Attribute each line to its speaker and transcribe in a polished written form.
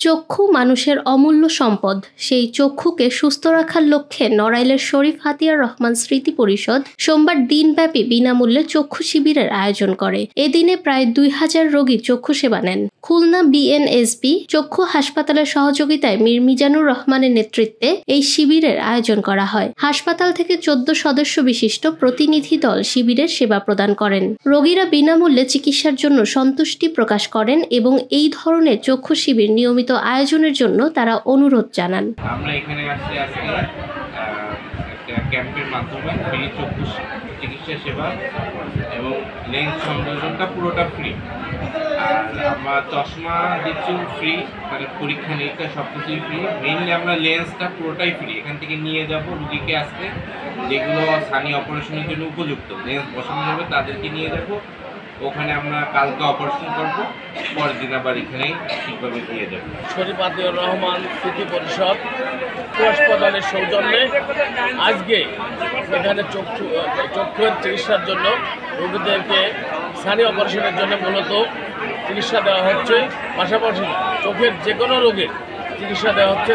Speaker 1: চক্ষু মানুষের অমূল্য সম্পদ। সেই চক্ষুকে সুস্থ রাখার লক্ষ্যে নড়াইলের শরীফ হাতিয়ার রহমান স্মৃতি পরিষদ সোমবার দিনব্যাপী বিনামূল্যে চক্ষু শিবিরের আয়োজন করে। এদিনে প্রায় 2000 রোগী চক্ষু সেবা নেন। খুলনা বিএনএসপি চক্ষু হাসপাতালের সহযোগিতায় মীর মিজানুর রহমানের নেতৃত্বে এই শিবিরের আয়োজন করা হয়। হাসপাতাল থেকে 14 সদস্য বিশিষ্ট প্রতিনিধি দল শিবিরের সেবা প্রদান করেন। রোগীরা বিনামূল্যে চিকিৎসার জন্য সন্তুষ্টি প্রকাশ করেন এবং এই ধরনের চক্ষু শিবির নিয়মিত আয়োজনের জন্য তারা অনুরোধ জানান।
Speaker 2: আমরা এখানে আসছি আজকে একটা ক্যাম্পের মাধ্যমে ফ্রি চক্ষু চিকিৎসা সেবা এবং লেন্স সংযোজনটা পুরোটা ফ্রি। আর আমরা চশমা দিচ্ছি ফ্রি, তাহলে পরীক্ষা নিরীক্ষা সব কিছুই ফ্রি। মেইনলি আমরা লেন্সটা পুরোটাই ফ্রি। এখান থেকে নিয়ে যাব রুগীকে আজকে, যেগুলো সানি অপারেশনের জন্য উপযুক্ত লেন্স বসানো যাবে তাদেরকে নিয়ে যাব। ওখানে আমরা কালকে অপারেশন করব, পরের দিন আবার এখানেই ঠিকভাবে দিয়ে যাবো।
Speaker 3: শরীফ হাতিয়ার রহমান স্মৃতি পরিষদ হাসপাতালের সৌজন্যে আজকে এখানে চক্ষুর চিকিৎসার জন্য রোগীদেরকে স্থানীয় অপারেশনের জন্য মূলত চিকিৎসা দেওয়া হচ্ছে। পাশাপাশি চোখের যে কোনো রোগের চিকিৎসা দেওয়া হচ্ছে।